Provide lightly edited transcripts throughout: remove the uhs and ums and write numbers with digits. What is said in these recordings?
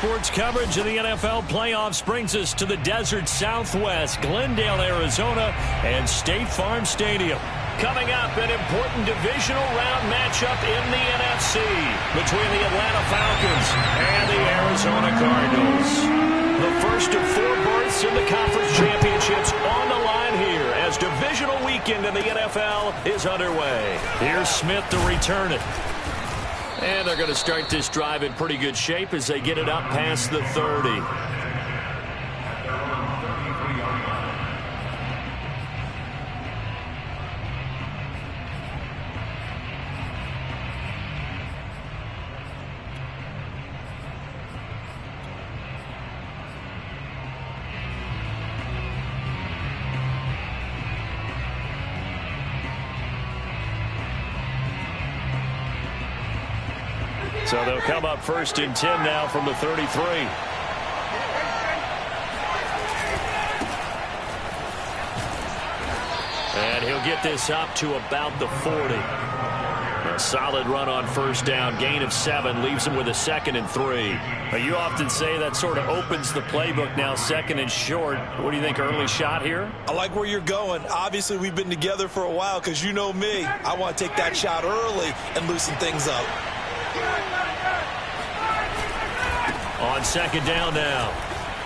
sports coverage of the NFL playoffs brings us to the desert Southwest, Glendale, Arizona, and State Farm Stadium. Coming up, an important divisional round matchup in the NFC between the Atlanta Falcons and the Arizona Cardinals. The first of 4 berths in the conference championships on the line here as divisional weekend in the NFL is underway. Here's Smith to return it. And they're going to start this drive in pretty good shape as they get it up past the 30. So they'll come up 1st and 10 now from the 33. And he'll get this up to about the 40. A solid run on 1st down. Gain of 7 leaves him with a 2nd and 3. Now, you often say that sort of opens the playbook now, 2nd and short. What do you think, early shot here? I like where you're going. Obviously, we've been together for a while because you know me. I want to take that shot early and loosen things up. On 2nd down now,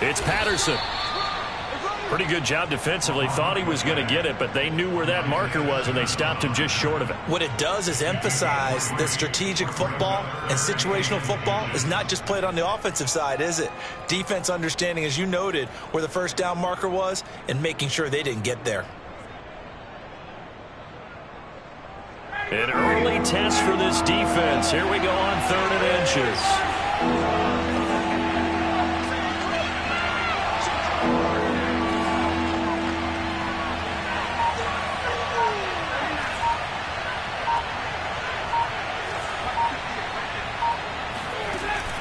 it's Patterson. Pretty good job defensively. Thought he was going to get it, but they knew where that marker was, and they stopped him just short of it. What it does is emphasize that strategic football and situational football is not just played on the offensive side, is it? Defense understanding, as you noted, where the 1st down marker was and making sure they didn't get there. An early test for this defense. Here we go on 3rd and inches.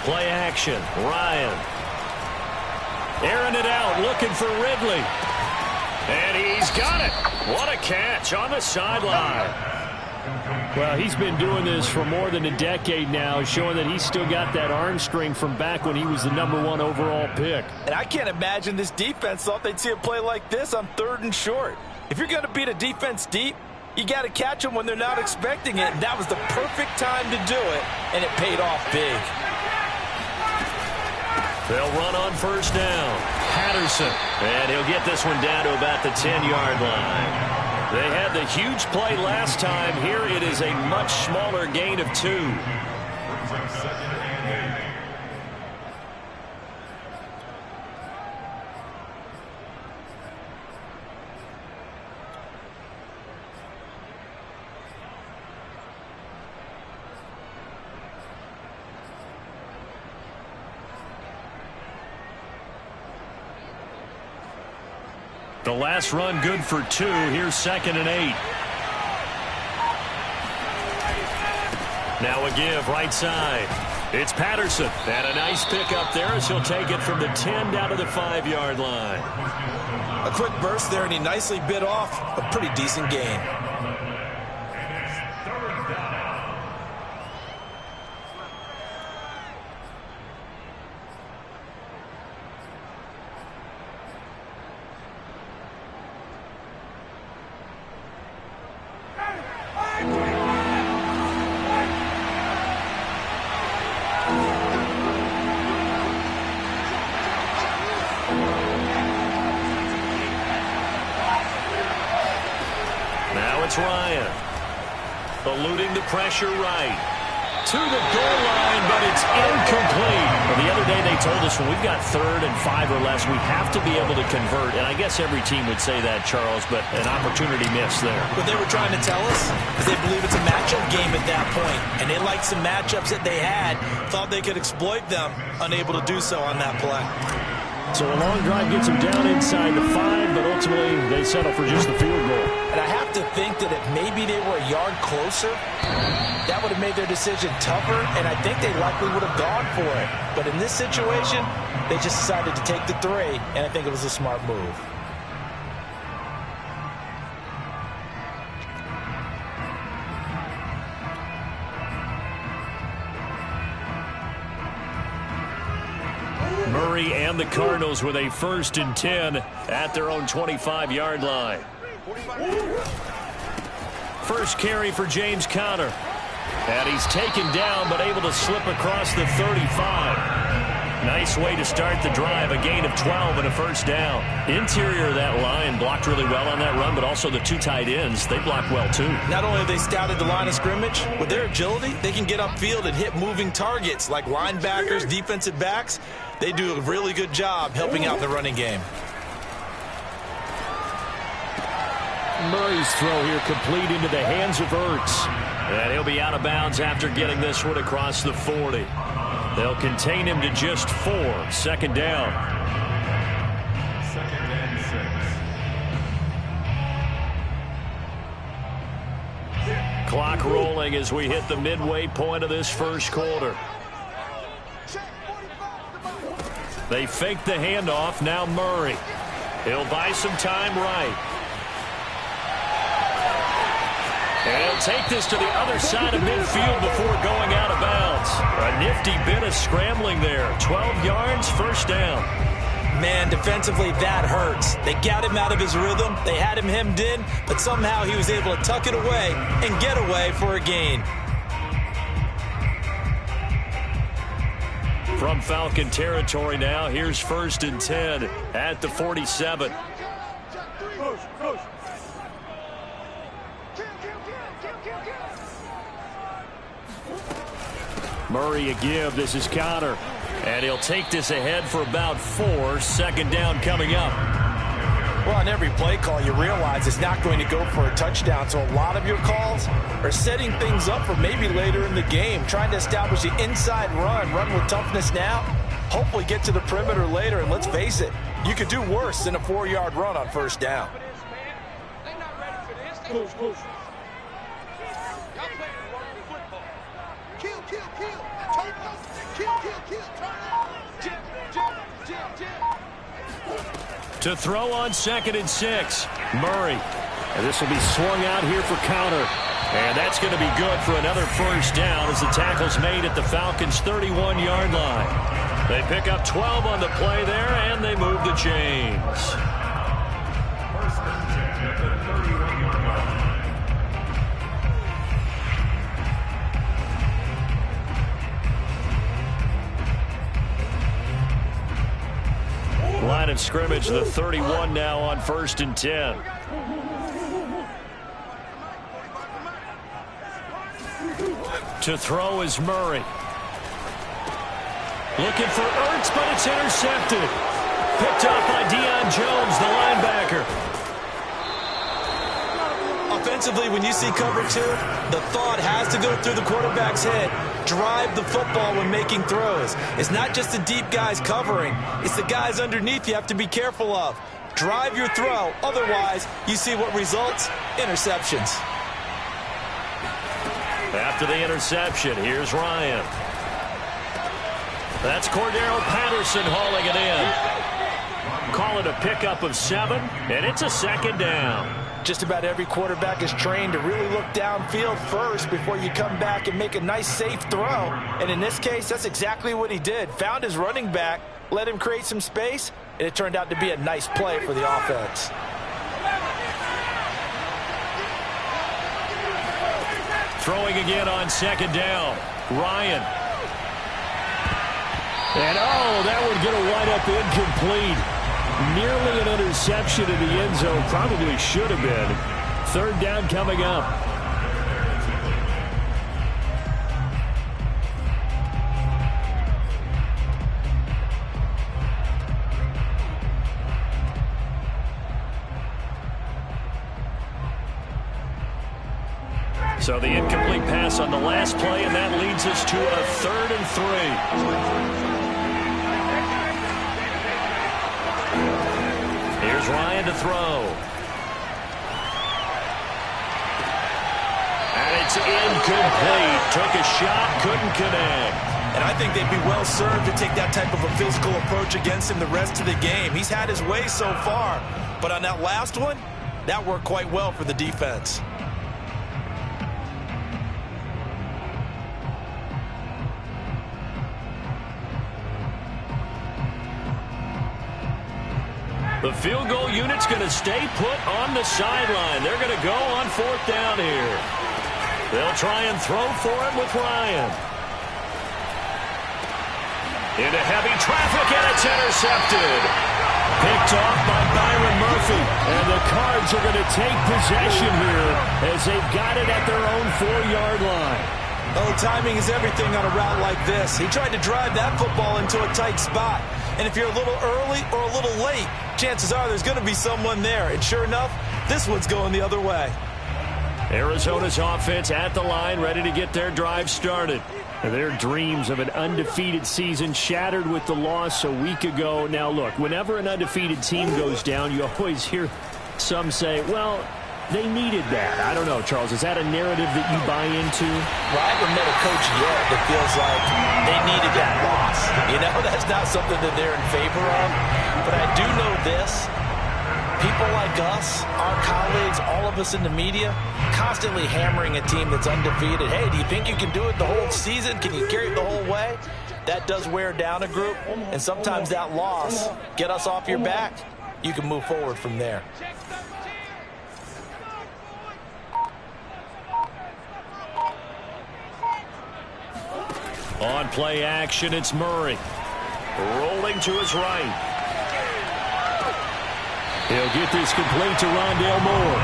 Play action. Ryan. Airing it out, looking for Ridley. And he's got it. What a catch on the sideline. Well, he's been doing this for more than a decade now, showing that he's still got that arm strength from back when he was the #1 overall pick. And I can't imagine this defense thought they'd see a play like this on 3rd and short. If you're going to beat a defense deep, you got to catch them when they're not expecting it. And that was the perfect time to do it, and it paid off big. They'll run on 1st down. Patterson. And he'll get this one down to about the 10-yard line. They had the huge play last time. Here it is a much smaller gain of 2. The last run good for 2. Here's 2nd and 8. Now a give right side. It's Patterson. And a nice pick up there as he'll take it from the 10 down to the 5-yard line. A quick burst there, and he nicely bit off a pretty decent gain. It's Ryan. Eluding the pressure right. To the goal line, but it's incomplete. Well, the other day they told us when we've got 3rd and 5 or less, we have to be able to convert. And I guess every team would say that, Charles, but an opportunity missed there. What they were trying to tell us is they believe it's a matchup game at that point. And they liked some matchups that they had, thought they could exploit them, unable to do so on that play. So a long drive gets them down inside the 5, but ultimately they settle for just the field goal. And I have to think that if maybe they were a yard closer, that would have made their decision tougher, and I think they likely would have gone for it. But in this situation, they just decided to take the 3, and I think it was a smart move. Murray and the Cardinals with a 1st and 10 at their own 25-yard line. First carry for James Conner. And he's taken down but able to slip across the 35. Nice way to start the drive. A gain of 12 and a 1st down. Interior of that line blocked really well on that run, but also the 2 tight ends, they blocked well too. Not only have they scouted the line of scrimmage, with their agility, they can get upfield and hit moving targets like linebackers, defensive backs. They do a really good job helping out the running game. Murray's throw here complete into the hands of Ertz. And he'll be out of bounds after getting this one across the 40. They'll contain him to just 4. 2nd down. 2nd and 6. Clock rolling as we hit the midway point of this 1st quarter. They fake the handoff. Now Murray. He'll buy some time right. And he'll take this to the other side of midfield before going out of bounds. A nifty bit of scrambling there. 12 yards, 1st down. Man, defensively, that hurts. They got him out of his rhythm. They had him hemmed in, but somehow he was able to tuck it away and get away for a gain. From Falcon territory now, here's 1st and 10 at the 47. Murray a give. This is Conner. And he'll take this ahead for about 4. 2nd down coming up. Well, on every play call, you realize it's not going to go for a touchdown. So a lot of your calls are setting things up for maybe later in the game, trying to establish the inside run with toughness now, hopefully get to the perimeter later. And let's face it, you could do worse than a 4-yard run on 1st down. To throw on 2nd and 6. Murray. And this will be swung out here for Conner. And that's going to be good for another 1st down as the tackle's made at the Falcons' 31-yard line. They pick up 12 on the play there, and they move the chains. 1st and 10 at the 31-yard line. Line of scrimmage, the 31 now on 1st and 10. To throw is Murray. Looking for Ertz, but it's intercepted. Picked up by Deion Jones, the linebacker. Offensively, when you see cover 2, the thought has to go through the quarterback's head. Drive the football when making throws. It's not just the deep guys covering. It's the guys underneath you have to be careful of. Drive your throw. Otherwise, you see what results? Interceptions. After the interception, here's Ryan. That's Cordero Patterson hauling it in. Call it a pickup of 7, and it's a 2nd down. Just about every quarterback is trained to really look downfield first before you come back and make a nice, safe throw. And in this case, that's exactly what he did. Found his running back, let him create some space, and it turned out to be a nice play for the offense. Throwing again on 2nd down. Ryan. And, that would get a wide up incomplete. Nearly an interception in the end zone. Probably should have been. 3rd down coming up. So the incomplete pass on the last play, and that leads us to a 3rd and 3. Here's Ryan to throw. And it's incomplete. Took a shot, couldn't connect. And I think they'd be well served to take that type of a physical approach against him the rest of the game. He's had his way so far. But on that last one, that worked quite well for the defense. The field goal unit's going to stay put on the sideline. They're going to go on 4th down here. They'll try and throw for it with Ryan. Into heavy traffic, and it's intercepted. Picked off by Byron Murphy. And the Cards are going to take possession here as they've got it at their own 4-yard line. Oh, timing is everything on a route like this. He tried to drive that football into a tight spot. And if you're a little early or a little late, chances are there's going to be someone there. And sure enough, this one's going the other way. Arizona's offense at the line, ready to get their drive started. Their dreams of an undefeated season shattered with the loss a week ago. Now, look, whenever an undefeated team goes down, you always hear some say, well, they needed that. I don't know, Charles. Is that a narrative that you buy into? Well, I haven't met a coach yet that feels like they needed that loss. You know, that's not something that they're in favor of. But I do know this. People like us, our colleagues, all of us in the media, constantly hammering a team that's undefeated. Hey, do you think you can do it the whole season? Can you carry it the whole way? That does wear down a group. And sometimes that loss, get us off your back, you can move forward from there. On play action, it's Murray. Rolling to his right. He'll get this complete to Rondale Moore.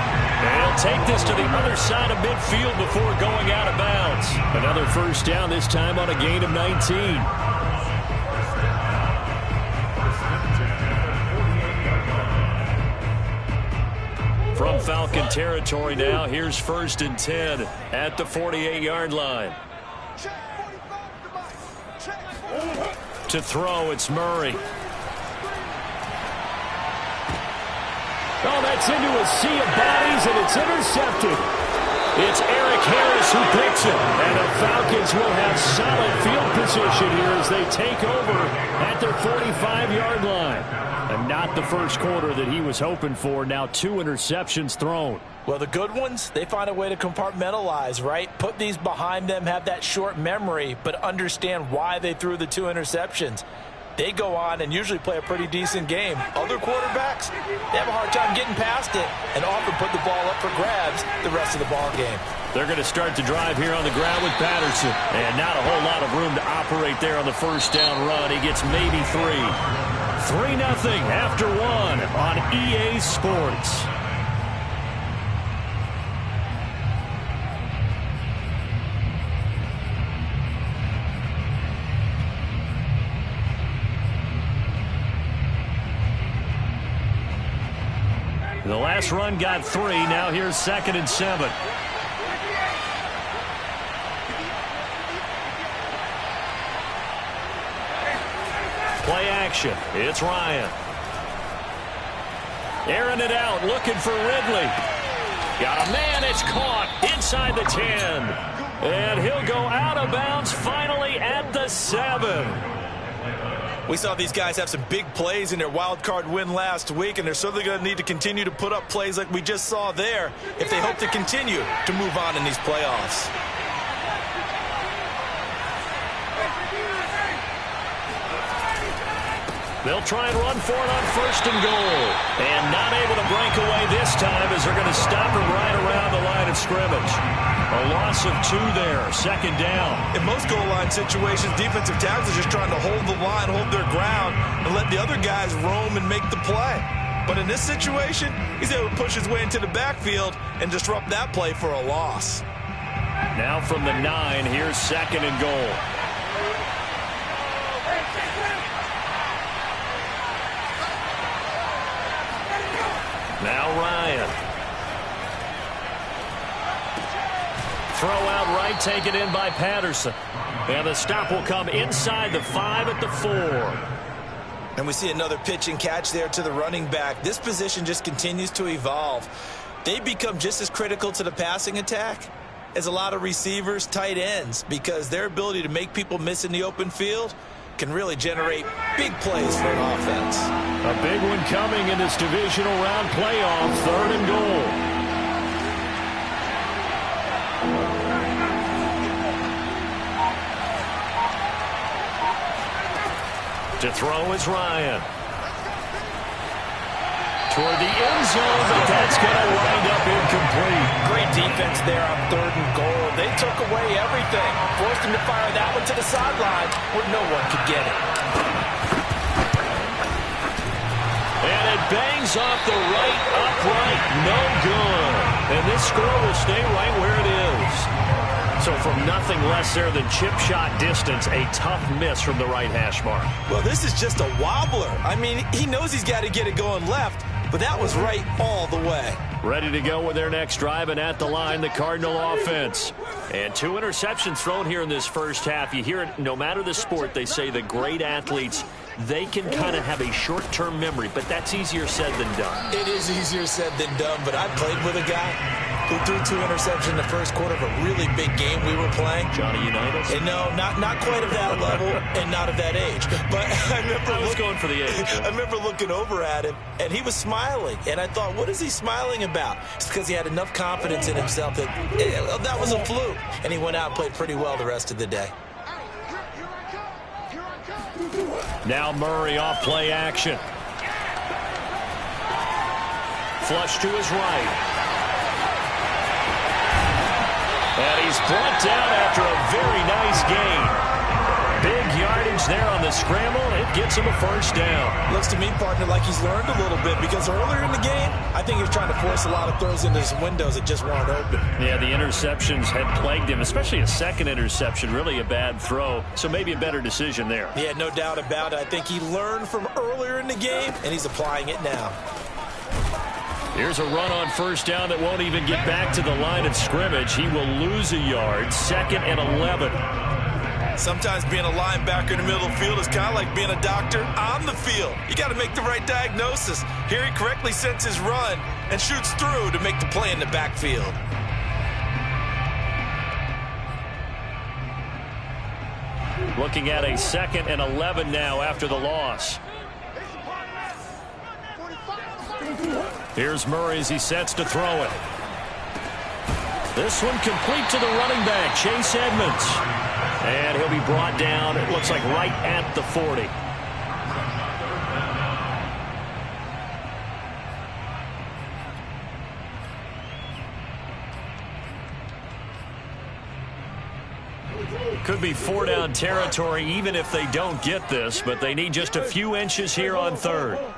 And he'll take this to the other side of midfield before going out of bounds. Another 1st down, this time on a gain of 19. From Falcon territory now, here's 1st and 10 at the 48-yard line. To throw, it's Murray. Oh, that's into a sea of bodies, and it's intercepted. It's Eric Harris who picks it. And the Falcons will have solid field position here as they take over at their 45-yard line. And not the first quarter that he was hoping for. Now 2 interceptions thrown. Well, the good ones, they find a way to compartmentalize, right? Put these behind them, have that short memory, but understand why they threw the 2 interceptions. They go on and usually play a pretty decent game. Other quarterbacks, they have a hard time getting past it and often put the ball up for grabs the rest of the ball game. They're going to start the drive here on the ground with Patterson. And not a whole lot of room to operate there on the 1st down run. He gets maybe 3. 3-0 after 1 on EA Sports. The last run got 3. Now here's 2nd and 7. Play action. It's Ryan. Airing it out, looking for Ridley. Got a man, it's caught inside the 10. And he'll go out of bounds finally at the 7. We saw these guys have some big plays in their wild card win last week, and they're certainly going to need to continue to put up plays like we just saw there if they hope to continue to move on in these playoffs. They'll try and run for it on 1st and goal. And not able to break away this time as they're going to stop him right around the line of scrimmage. A loss of 2 there, 2nd down. In most goal line situations, defensive tackles are just trying to hold the line, hold their ground, and let the other guys roam and make the play. But in this situation, he's able to push his way into the backfield and disrupt that play for a loss. Now from the 9, here's 2nd and goal. Now Ryan. Throw out right, taken in by Patterson. And the stop will come inside the 5 at the 4. And we see another pitch and catch there to the running back. This position just continues to evolve. They become just as critical to the passing attack as a lot of receivers, tight ends, because their ability to make people miss in the open field can really generate big plays for an offense. A big one coming in this divisional round playoff, 3rd and goal. To throw is Ryan. toward the end zone, but that's going to wind up incomplete. Great defense there on 3rd and goal. They took away everything. Forced him to fire that one to the sideline where no one could get it. And it bangs off the right upright. No good. And this score will stay right where it is. So from nothing less there than chip shot distance, a tough miss from the right hash mark. Well, this is just a wobbler. I mean, he knows he's got to get it going left, but that was right all the way. Ready to go with their next drive, and at the line, the Cardinal offense. And 2 interceptions thrown here in this first half. You hear it, no matter the sport, they say the great athletes, they can kind of have a short-term memory, but that's easier said than done. It is easier said than done, but I played with a guy who threw 2 interceptions in the first quarter of a really big game we were playing. Johnny Unitas? And no, not quite of that level and not of that age. But I was going for the age. I remember looking over at him, and he was smiling. And I thought, what is he smiling about? It's because he had enough confidence in himself that that was a fluke. And he went out and played pretty well the rest of the day. Now Murray off play action. Flush to his right. And he's brought down after a very nice gain. Big yardage there on the scramble. It gets him a first down. Looks to me, partner, like he's learned a little bit because earlier in the game, I think he was trying to force a lot of throws into his windows that just weren't open. Yeah, the interceptions had plagued him, especially a second interception, really a bad throw. So maybe a better decision there. Yeah, no doubt about it. I think he learned from earlier in the game, and he's applying it now. Here's a run on first down that won't even get back to the line of scrimmage. He will lose a yard, 2nd and 11. Sometimes being a linebacker in the middle of the field is kind of like being a doctor on the field. You got to make the right diagnosis. Here he correctly sets his run and shoots through to make the play in the backfield. Looking at a 2nd and 11 now after the loss. Here's Murray as he sets to throw it. This one complete to the running back, Chase Edmonds. And he'll be brought down, it looks like right at the 40. Could be 4-down territory even if they don't get this, but they need just a few inches here on 3rd.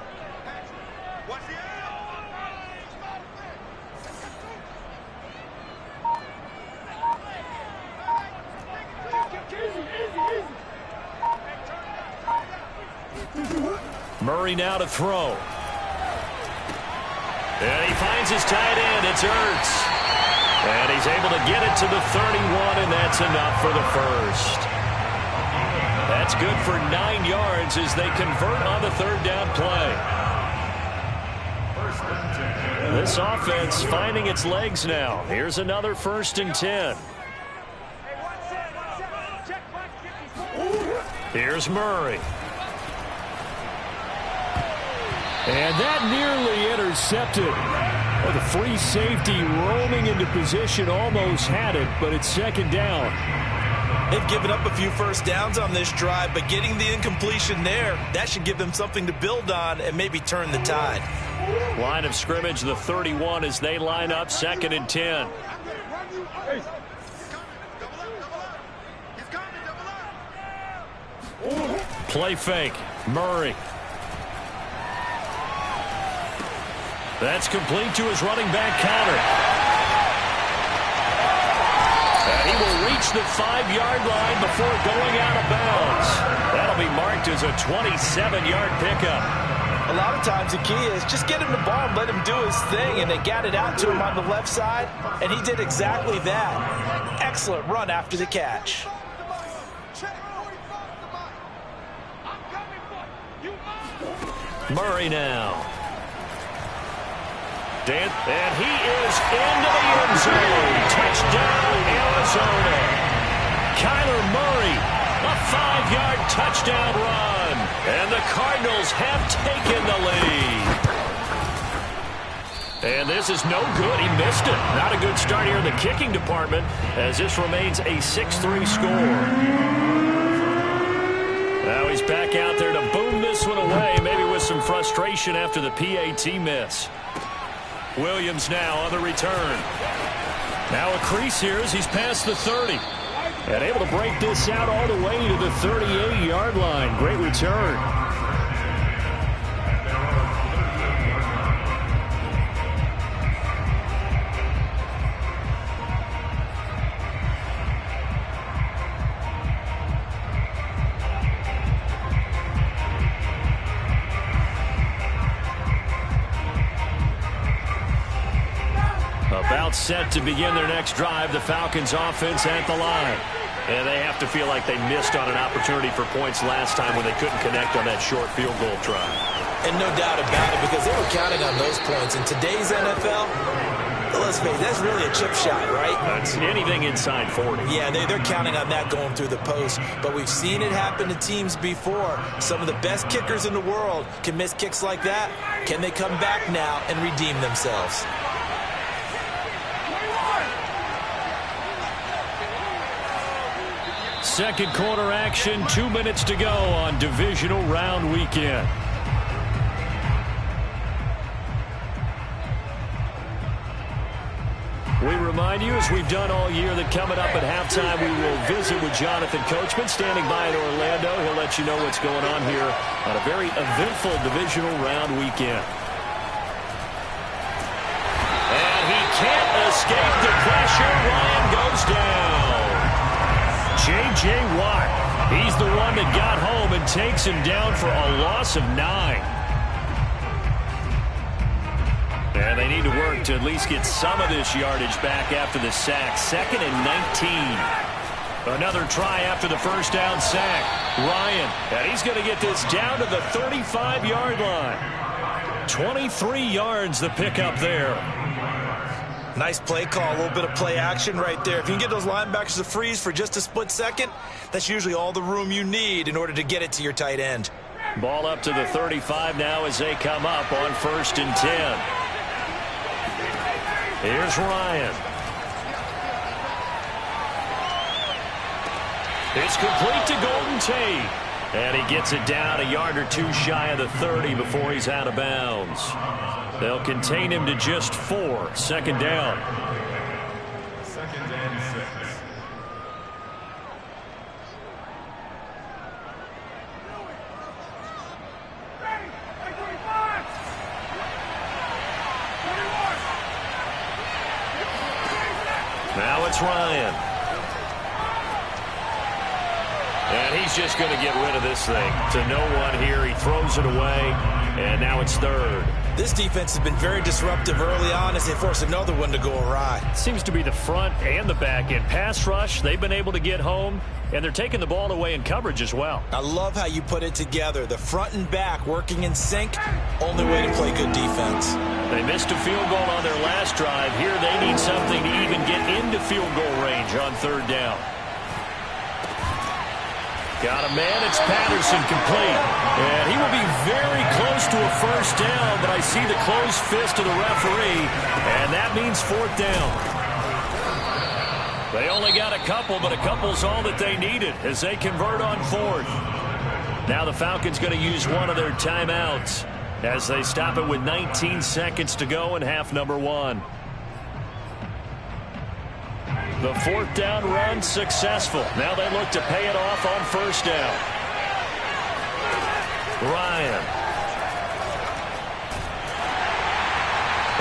Murray now to throw. And he finds his tight end. It's Ertz. And he's able to get it to the 31, and that's enough for the first. That's good for 9 yards as they convert on the 3rd down play. This offense finding its legs now. Here's another 1st and 10. Here's Murray. And that nearly intercepted. Well, the free safety roaming into position almost had it, but it's 2nd down. They've given up a few first downs on this drive, but getting the incompletion there, that should give them something to build on and maybe turn the tide. Line of scrimmage, the 31 as they line up, 2nd and 10. Play fake. Murray. That's complete to his running back counter. And he will reach the 5-yard line before going out of bounds. That'll be marked as a 27-yard pickup. A lot of times the key is just get him the ball and let him do his thing, and they got it out to him on the left side, and he did exactly that. Excellent run after the catch. Murray now. And he is into the end zone. Touchdown, Arizona. Kyler Murray, a 5-yard touchdown run. And the Cardinals have taken the lead. And this is no good. He missed it. Not a good start here in the kicking department as this remains a 6-3 score. Now he's back out there to boom this one away, maybe with some some frustration after the PAT miss. Williams now on the return. Now a crease here as he's past the 30. And able to break this out all the way to the 38-yard line. Great return. About set to begin their next drive. The Falcons offense at the line. And they have to feel like they missed on an opportunity for points last time when they couldn't connect on that short field goal try. And no doubt about it, because they were counting on those points. In today's NFL, let's face it, that's really a chip shot, right? That's anything inside 40. Yeah, they're counting on that going through the post. But we've seen it happen to teams before. Some of the best kickers in the world can miss kicks like that. Can they come back now and redeem themselves? Second quarter action, 2 minutes to go on divisional round weekend. We remind you, as we've done all year, that coming up at halftime we will visit with Jonathan Coachman standing by in Orlando. He'll let you know what's going on here on a very eventful divisional round weekend. And he can't escape the pressure. Ryan goes down. J.J. Watt, he's the one that got home and takes him down for a loss of 9. And they need to work to at least get some of this yardage back after the sack. 2nd and 19. Another try after the first down sack. Ryan, and he's going to get this down to the 35-yard line. 23 yards the pickup there. Nice play call, a little bit of play action right there. If you can get those linebackers to freeze for just a split second, that's usually all the room you need in order to get it to your tight end. Ball up to the 35 now as they come up on 1st and 10. Here's Ryan. It's complete to Golden Tate. And he gets it down a yard or two shy of the 30 before he's out of bounds. They'll contain him to just 4. 2nd down. 2nd and 6. Now it's Ryan. And he's just going to get rid of this thing. To no one here. He throws it away. And now it's 3rd. This defense has been very disruptive early on as they force another one to go awry. Seems to be the front and the back end. Pass rush, they've been able to get home, and they're taking the ball away in coverage as well. I love how you put it together. The front and back working in sync, only way to play good defense. They missed a field goal on their last drive. Here they need something to even get into field goal range on 3rd down. Got a man, it's Patterson, complete. And he will be very close to a 1st down, but I see the closed fist of the referee, and that means 4th down. They only got a couple, but a couple's all that they needed as they convert on 4th. Now the Falcons going to use one of their timeouts as they stop it with 19 seconds to go in half number 1. The 4th down run successful. Now they look to pay it off on 1st down. Ryan.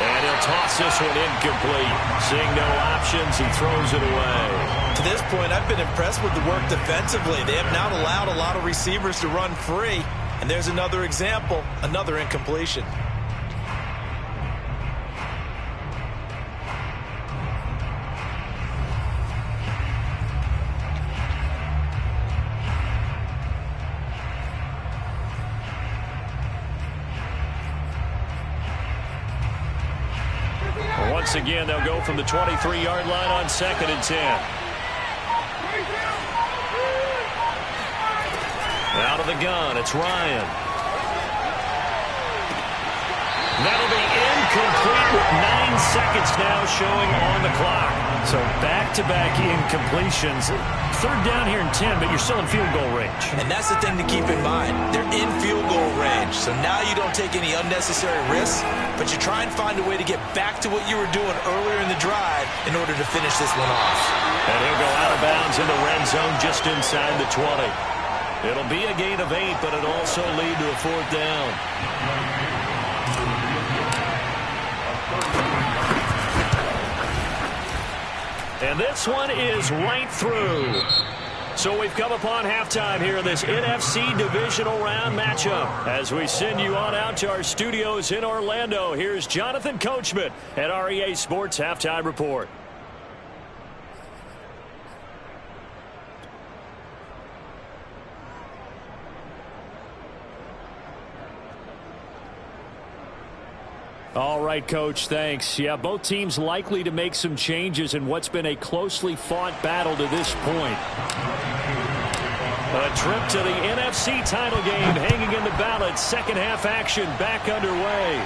And he'll toss this one incomplete. Seeing no options, he throws it away. To this point, I've been impressed with the work defensively. They have not allowed a lot of receivers to run free. And there's another example, another incompletion. Once again, they'll go from the 23-yard line on 2nd and 10. Out of the gun, it's Ryan. That'll be incomplete with 9 seconds now showing on the clock. So back-to-back incompletions. third down here and 10, but you're still in field goal range. And that's the thing to keep in mind. They're in field goal range. So now you don't take any unnecessary risks, but you try and find a way to get back to what you were doing earlier in the drive in order to finish this one off. And he'll go out of bounds in the red zone just inside the 20. It'll be a gain of 8, but it'll also lead to a fourth down. And this one is right through. So we've come upon halftime here in this NFC Divisional Round matchup. As we send you on out to our studios in Orlando, here's Jonathan Coachman at REA Sports Halftime Report. All right, Coach, thanks. Yeah, both teams likely to make some changes in what's been a closely fought battle to this point. A trip to the NFC title game hanging in the balance. Second half action back underway.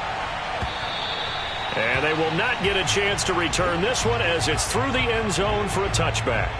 And they will not get a chance to return this one as it's through the end zone for a touchback.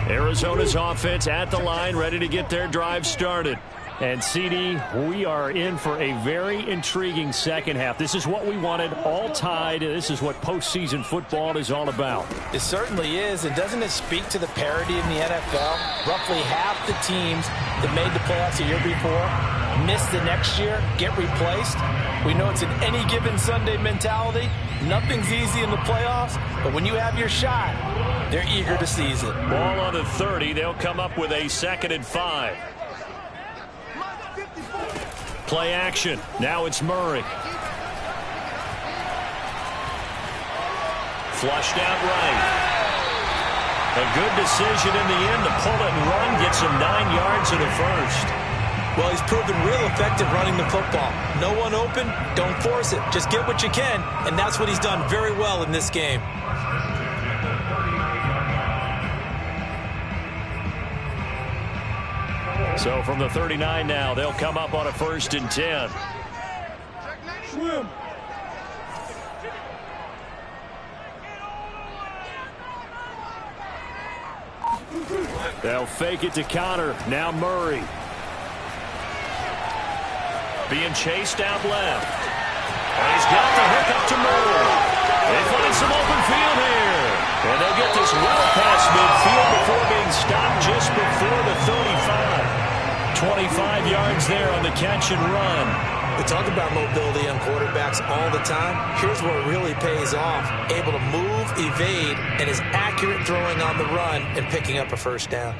Arizona's offense at the line, ready to get their drive started. And, CD, we are in for a very intriguing second half. This is what we wanted, all tied. This is what postseason football is all about. It certainly is. And doesn't it speak to the parity in the NFL? Roughly half the teams that made the playoffs the year before miss the next year, get replaced. We know it's an any given Sunday mentality. Nothing's easy in the playoffs, but when you have your shot, they're eager to seize it. Ball on the 30. They'll come up with a 2nd and 5. Play action. Now it's Murray. Flushed out right. A good decision in the end to pull it and run. Gets him 9 yards and a first. Well, he's proven real effective running the football. No one open, don't force it. Just get what you can, and that's what he's done very well in this game. So from the 39 now, they'll come up on a 1st and 10. They'll fake it to Connor. Now Murray. Being chased out left. And he's got the hook up to Murray. They find some open field here. And they'll get this well past midfield before being stopped just before the 35. 25 yards there on the catch and run. We talk about mobility on quarterbacks all the time. Here's where it really pays off. Able to move, evade, and is accurate throwing on the run and picking up a first down.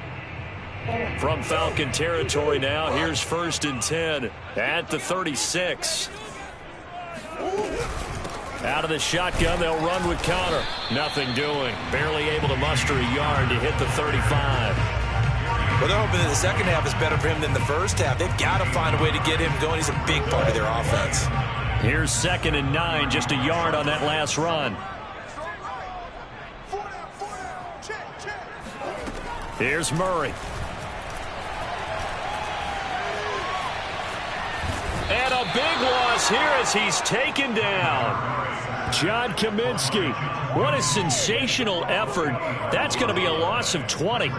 From Falcon territory now, here's 1st and 10 at the 36. Out of the shotgun, they'll run with Connor. Nothing doing. Barely able to muster a yard to hit the 35. Well, they're hoping that the second half is better for him than the first half. They've got to find a way to get him going. He's a big part of their offense. Here's 2nd and 9, just a yard on that last run. Here's Murray. And a big loss here as he's taken down. John Kaminsky. What a sensational effort. That's going to be a loss of 20.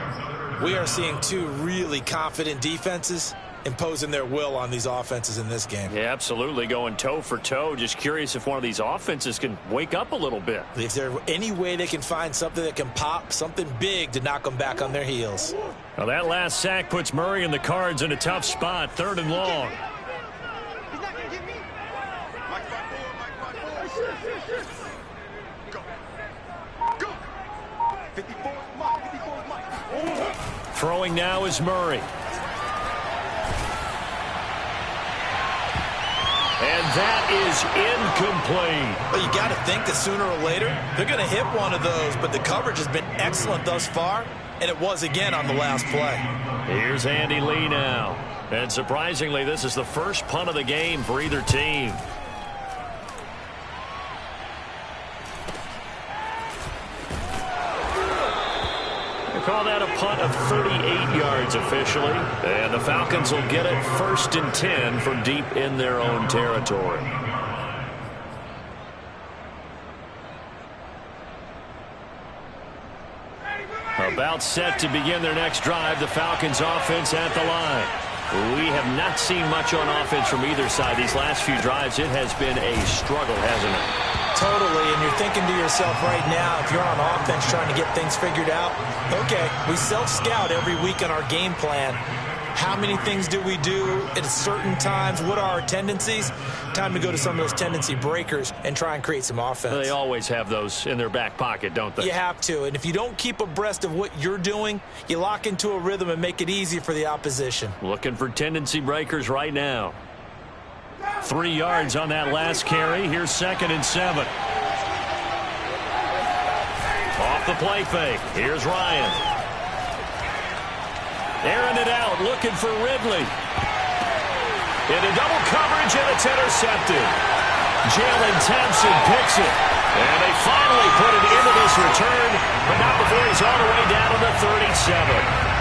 We are seeing two really confident defenses imposing their will on these offenses in this game. Yeah, absolutely, going toe for toe. Just curious if one of these offenses can wake up a little bit. If there's any way they can find something that can pop, something big to knock them back on their heels. Well, that last sack puts Murray and the Cards in a tough spot, 3rd and long. Throwing now is Murray. And that is incomplete. Well, you got to think that sooner or later they're going to hit one of those, but the coverage has been excellent thus far, and it was again on the last play. Here's Andy Lee now. And surprisingly, this is the first punt of the game for either team. Call that a punt of 38 yards officially. And the Falcons will get it 1st and 10 from deep in their own territory. About set to begin their next drive, the Falcons offense at the line. We have not seen much on offense from either side. These last few drives, it has been a struggle, hasn't it? Totally, and you're thinking to yourself right now, if you're on offense trying to get things figured out, okay, we self-scout every week on our game plan. How many things do we do at certain times? What are our tendencies? Time to go to some of those tendency breakers and try and create some offense. They always have those in their back pocket, don't they? You have to, and if you don't keep abreast of what you're doing, you lock into a rhythm and make it easy for the opposition. Looking for tendency breakers right now. 3 yards on that last carry. Here's 2nd and 7. Off the play fake. Here's Ryan. Airing it out, looking for Ridley. Into double coverage, and it's intercepted. Jalen Thompson picks it. And they finally put it into this return, but not before he's all the way down to the 37.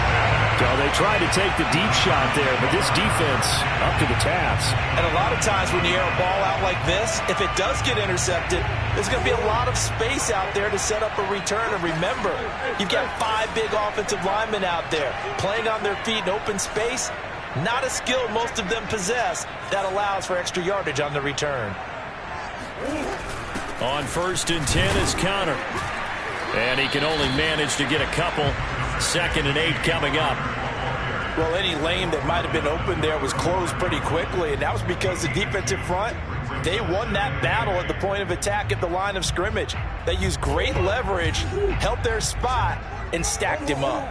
So they tried to take the deep shot there, but this defense up to the task. And a lot of times when you air a ball out like this, if it does get intercepted, there's going to be a lot of space out there to set up a return. And remember, you've got 5 big offensive linemen out there playing on their feet in open space. Not a skill most of them possess that allows for extra yardage on the return. On 1st and 10 is Connor. And he can only manage to get a couple. 2nd and 8 coming up. Well, any lane that might have been open there was closed pretty quickly, and that was because the defensive front, they won that battle at the point of attack at the line of scrimmage. They used great leverage, held their spot, and stacked him up.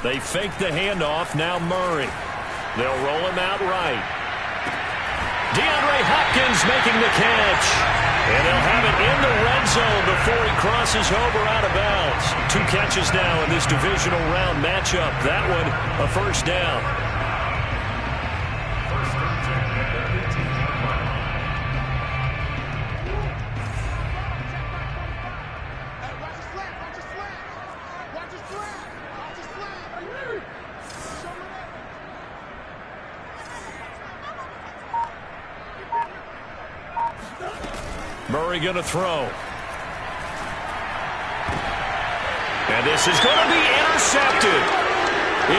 They fake the handoff. Now Murray. They'll roll him out right. DeAndre Hopkins making the catch. And they'll have it in the red zone before he crosses over out of bounds. 2 catches now in this divisional round matchup. That one, a 1st down. Murray going to throw. And this is going to be intercepted.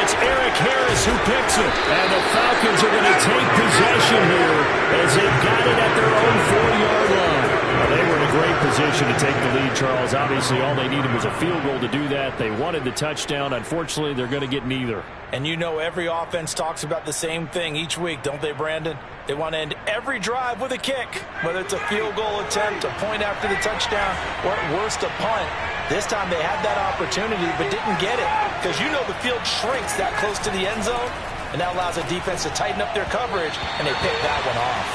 It's Eric Harris who picks it. And the Falcons are going to take possession here as they've got it at their own 4-yard line. Well, they were in a great position to take the lead, Charles. Obviously, all they needed was a field goal to do that. They wanted the touchdown. Unfortunately, they're going to get neither. And you know every offense talks about the same thing each week, don't they, Brandon? They want to end every drive with a kick, whether it's a field goal attempt, a point after the touchdown, or at worst a punt. This time they had that opportunity but didn't get it because you know the field shrinks that close to the end zone, and that allows the defense to tighten up their coverage, and they pick that one off.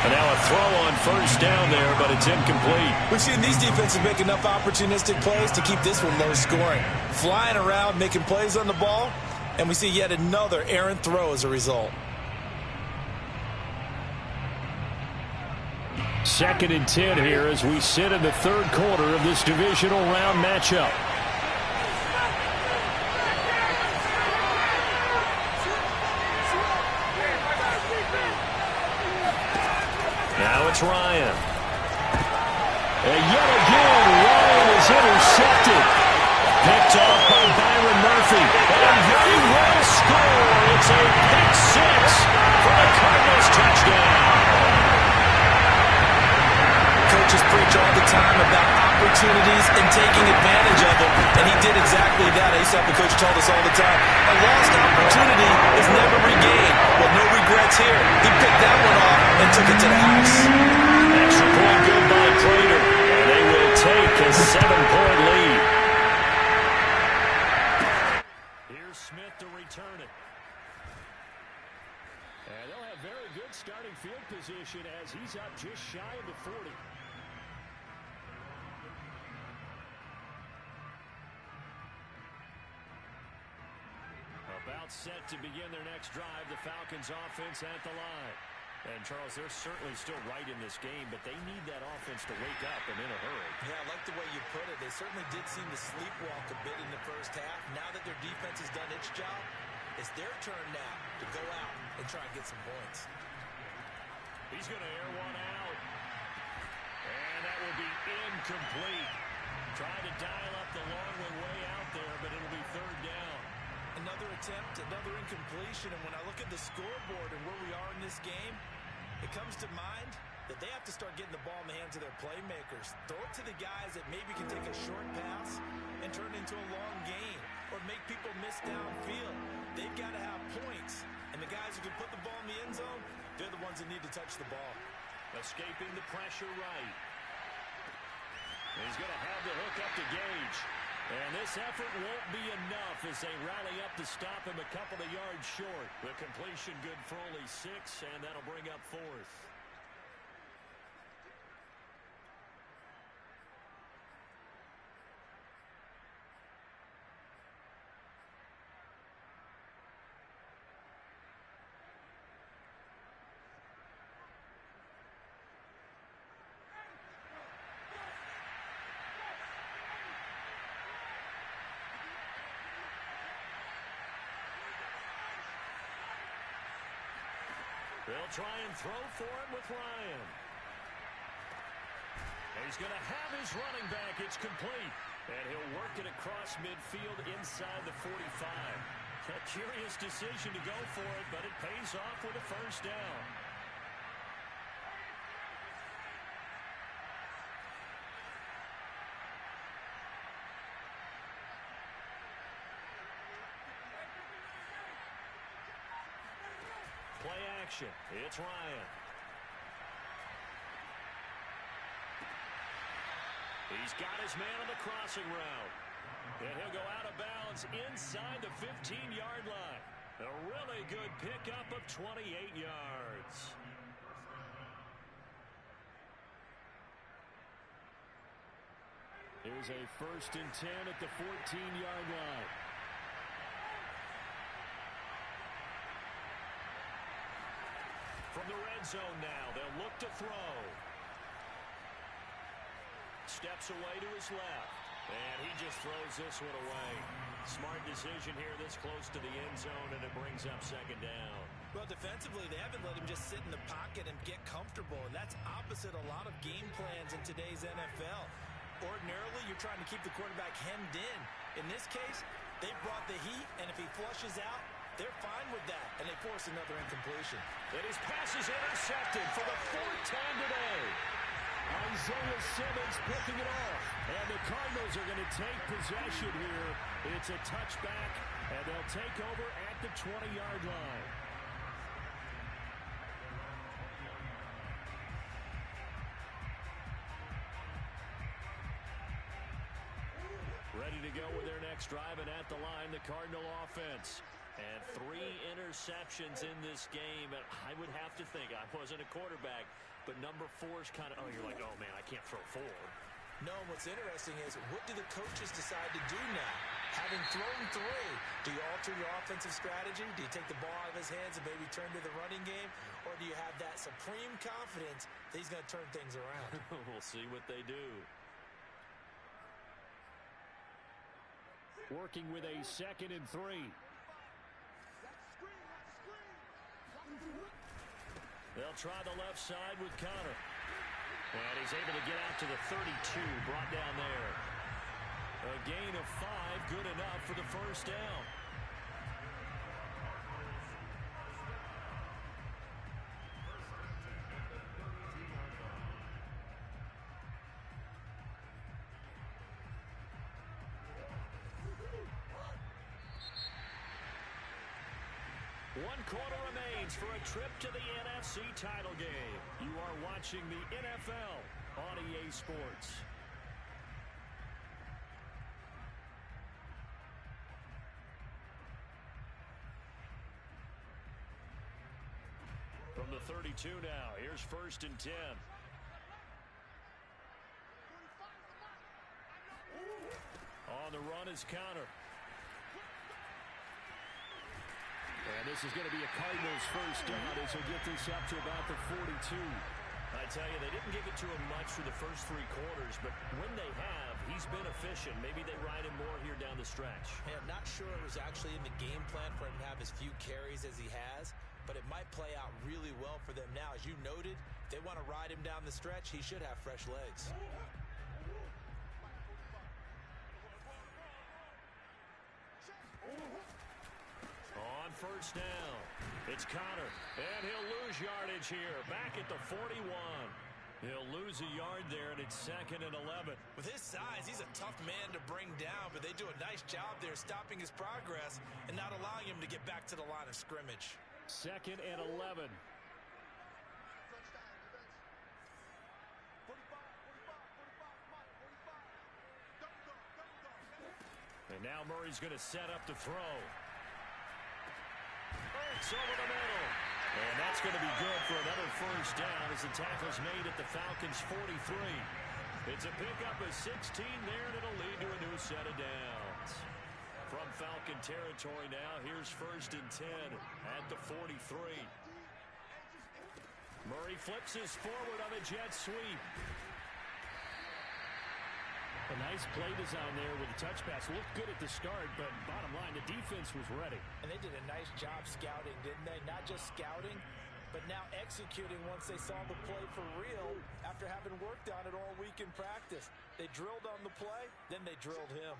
And now a throw on 1st down there, but it's incomplete. We've seen these defenses make enough opportunistic plays to keep this one low scoring. Flying around, making plays on the ball, and we see yet another errant throw as a result. 2nd and 10 here as we sit in the 3rd quarter of this divisional round matchup. Now it's Ryan. And yet again, Ryan is intercepted. Picked off by Byron Murphy. And very well scored. It's a pick 6 for the Cardinals touchdown. Coaches preach all the time about opportunities and taking advantage of them, and he did exactly that. I used to have the coach tell us all the time, a lost opportunity is never regained. Well, no regrets here. He picked that one off and took it to the house. Extra point good by Prater, and they will take a 7-point lead. Here's Smith to return it. And they'll have very good starting field position as he's up just shy of the 40. About set to begin their next drive, the Falcons offense at the line. And, Charles, they're certainly still right in this game, but they need that offense to wake up and in a hurry. Yeah, I like the way you put it. They certainly did seem to sleepwalk a bit in the 1st half. Now that their defense has done its job, it's their turn now to go out and try and get some points. He's going to air one out. And And that will be incomplete. Trying to dial up the long one way out there, but it'll be third down. Another attempt, another incompletion. And when I look at the scoreboard and where we are in this game, it comes to mind that they have to start getting the ball in the hands of their playmakers. Throw it to the guys that maybe can take a short pass and turn it into a long gain or make people miss downfield. They've got to have points. And the guys who can put the ball in the end zone, they're the ones that need to touch the ball. Escaping the pressure right. He's going to have the hook up to Gage. And this effort won't be enough as they rally up to stop him a couple of yards short. The completion good for only 6, and that'll bring up fourth. They'll try and throw for him with Ryan. He's going to have his running back. It's complete. And he'll work it across midfield inside the 45. A curious decision to go for it, but it pays off with a first down. Play action. It's Ryan. He's got his man on the crossing route. And he'll go out of bounds inside the 15-yard line. A really good pickup of 28 yards. Here's a 1st and 10 at the 14-yard line. From the red zone now, they'll look to throw. Steps away to his left. And he just throws this one away. Smart decision here this close to the end zone, and it brings up 2nd down. Well, defensively, they haven't let him just sit in the pocket and get comfortable, and that's opposite a lot of game plans in today's NFL. Ordinarily, you're trying to keep the quarterback hemmed in. In this case, they brought the heat, and if he flushes out, they're fine with that, and they force another incompletion. And his pass is intercepted for the 4th time today. Isaiah Simmons picking it off. And the Cardinals are going to take possession here. It's a touchback, and they'll take over at the 20-yard line. Ready to go with their next drive, and at the line, the Cardinal offense. And 3 interceptions in this game. And I would have to think, I wasn't a quarterback, but number 4 is kind of, you're like, oh, man, I can't throw 4. No, what's interesting is, what do the coaches decide to do now? Having thrown 3, do you alter your offensive strategy? Do you take the ball out of his hands and maybe turn to the running game? Or do you have that supreme confidence that he's going to turn things around? We'll see what they do. Working with a 2nd and 3. They'll try the left side with Connor. And he's able to get out to the 32, brought down there. A gain of 5, good enough for the first down. One quarter remains for a trip to the NFC title game. You are watching the NFL on EA Sports. From the 32 now, here's 1st and 10. On the run is Connor. And this is going to be a Cardinals first down as he'll get this up to about the 42. I tell you, they didn't give it to him much for the first 3 quarters, but when they have, he's been efficient. Maybe they ride him more here down the stretch. Yeah, I'm not sure it was actually in the game plan for him to have as few carries as he has, but it might play out really well for them now. As you noted, If they want to ride him down the stretch, he should have fresh legs. On first down, it's Connor, and he'll lose yardage here, back at the 41. He'll lose a yard there, and it's 2nd and 11. With his size, he's a tough man to bring down, but they do a nice job there stopping his progress and not allowing him to get back to the line of scrimmage. 2nd and 11. And now Murray's going to set up to throw. It's over the middle. And that's going to be good for another first down as the tackle's made at the Falcons' 43. It's a pickup of 16 there, and it'll lead to a new set of downs. From Falcon territory now, here's 1st and 10 at the 43. Murray flips his forward on a jet sweep. A nice play design there with the touch pass. Looked good at the start, but bottom line, the defense was ready. And they did a nice job scouting, didn't they? Not just scouting, but now executing once they saw the play for real after having worked on it all week in practice. They drilled on the play, then they drilled him.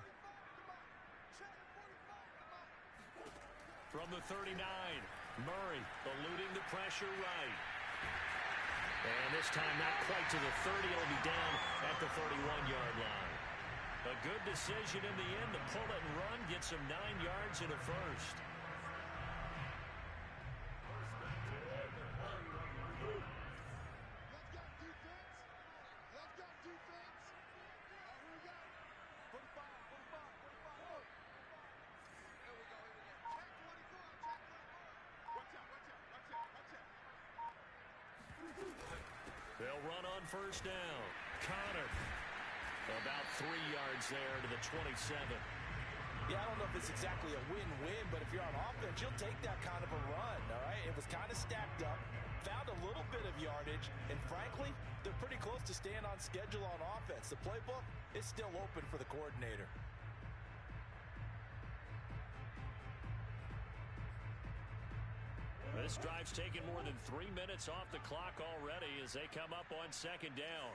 From the 39, Murray eluding the pressure right. And this time not quite to the 30. It'll be down at the 31-yard line. A good decision in the end to pull it and run, gets him 9 yards and a first. They'll run on first down. Connor. About 3 yards there to the 27. Yeah, I don't know if it's exactly a win-win, but if you're on offense, you'll take that kind of a run, all right? It was kind of stacked up, found a little bit of yardage, and frankly, they're pretty close to staying on schedule on offense. The playbook is still open for the coordinator. This drive's taken more than 3 minutes off the clock already as they come up on 2nd down.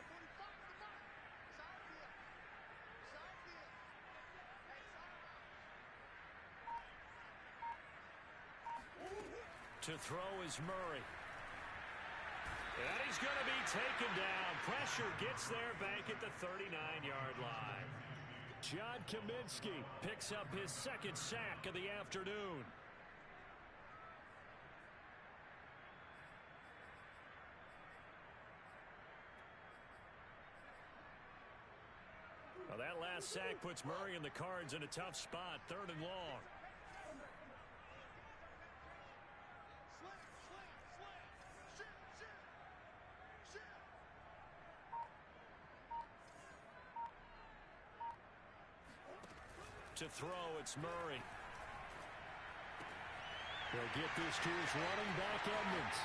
To throw is Murray. And he's going to be taken down. Pressure gets there back at the 39-yard line. John Kaminsky picks up his 2nd sack of the afternoon. Well, that last sack puts Murray and the Cards in a tough spot. 3rd and long. To throw, it's Murray. They'll get this to his running back, Edmonds.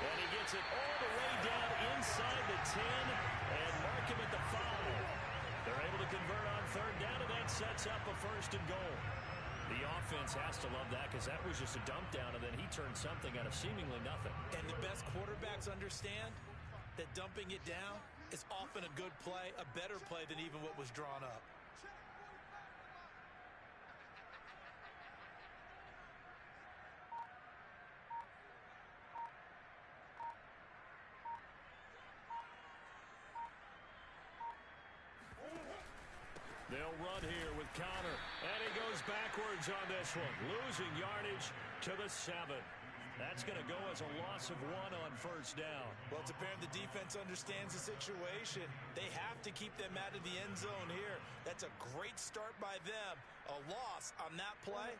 And he gets it all the way down inside the 10 and mark him at the 5. They're able to convert on 3rd down, and that sets up a 1st and goal. The offense has to love that because that was just a dump down, and then he turned something out of seemingly nothing. And the best quarterbacks understand that dumping it down is often a good play, a better play than even what was drawn up. They'll run here with Connor, and he goes backwards on this one, losing yardage to the 7. That's going to go as a loss of 1 on 1st down. Well, it's apparent the defense understands the situation. They have to keep them out of the end zone here. That's a great start by them. A loss on that play.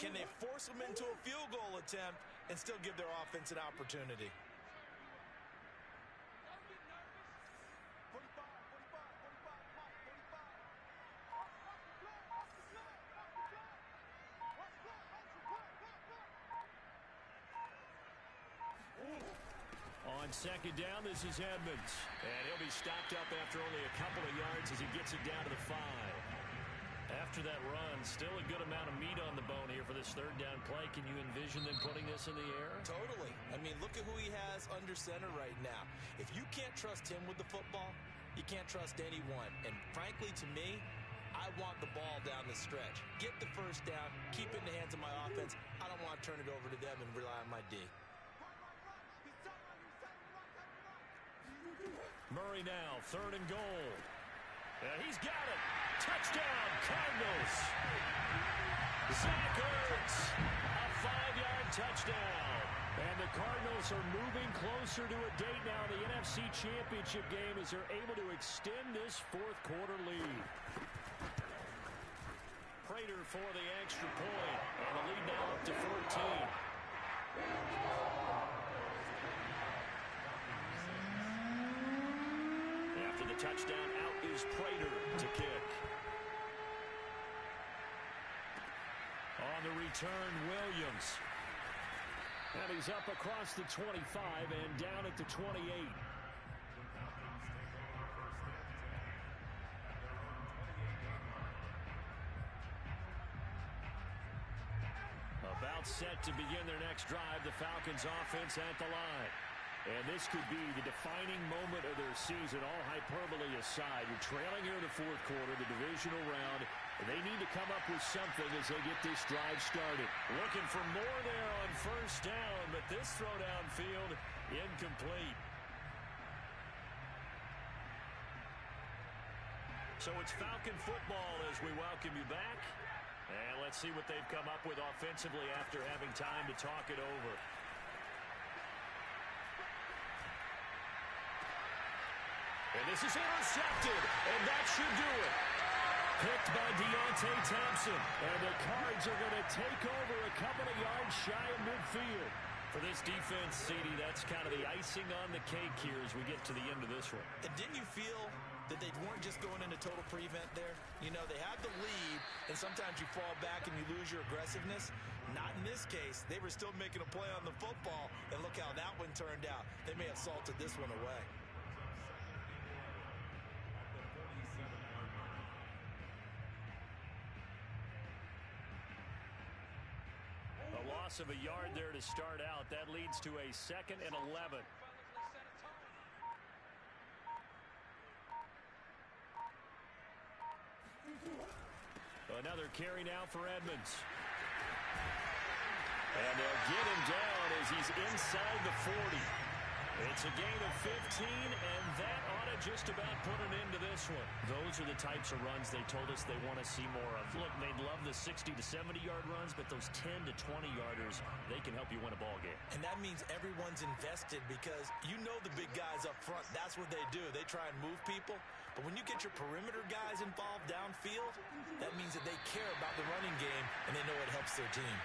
Can they force them into a field goal attempt and still give their offense an opportunity? On 2nd down, this is Edmonds. And he'll be stopped up after only a couple of yards as he gets it down to the 5. After after that run. Still a good amount of meat on the bone here for this third down play. Can you envision them putting this in the air? Totally. I mean, look at who he has under center right now. If you can't trust him with the football, you can't trust anyone. And frankly, to me, I want the ball down the stretch. Get the first down, keep it in the hands of my offense. I don't want to turn it over to them and rely on my D. Murray now, 3rd and goal. He's got it. Touchdown, Cardinals. Zach Ertz, a 5-yard touchdown. And the Cardinals are moving closer to a date now in the NFC Championship game as they're able to extend this fourth-quarter lead. Prater for the extra point, and the lead now up to 14. After the touchdown, out is Prater to kick. On the return, Williams. And he's up across the 25 and down at the 28. About set to begin their next drive, the Falcons offense at the line. And this could be the defining moment of their season, all hyperbole aside. You're trailing here in the fourth quarter, the divisional round. And they need to come up with something as they get this drive started. Looking for more there on first down, but this throw downfield incomplete. So it's Falcon football as we welcome you back. And let's see what they've come up with offensively after having time to talk it over. And this is intercepted, and that should do it. Picked by Deontay Thompson, and the Cards are going to take over a couple of yards shy of midfield. For this defense, CD, that's kind of the icing on the cake here as we get to the end of this one. And didn't you feel that they weren't just going into total prevent there? You know, they had the lead, and sometimes you fall back and you lose your aggressiveness. Not in this case. They were still making a play on the football, and look how that one turned out. They may have salted this one away. A loss of a yard there to start out. That leads to a 2nd and 11. Another carry now for Edmonds. And they'll get him down as he's inside the 40. It's a gain of 15, and that ought to just about put an end to this one. Those are the types of runs they told us they want to see more of. Look, they'd love the 60 to 70-yard runs, but those 10 to 20-yarders, they can help you win a ball game. And that means everyone's invested because you know the big guys up front, that's what they do. They try and move people. But when you get your perimeter guys involved downfield, that means that they care about the running game, and they know it helps their team.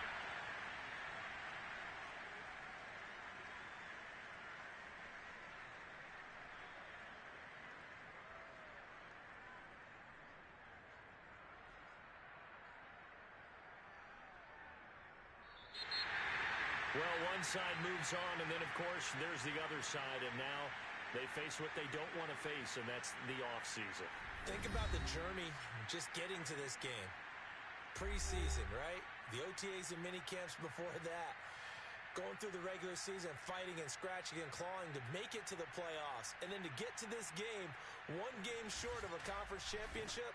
Well, one side moves on, and then, of course, there's the other side, and now they face what they don't want to face, and that's the offseason. Think about the journey just getting to this game. Preseason, right? The OTAs and mini camps before that. Going through the regular season, fighting and scratching and clawing to make it to the playoffs. And then to get to this game, one game short of a conference championship,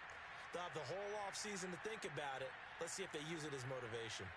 they'll have the whole offseason to think about it. Let's see if they use it as motivation.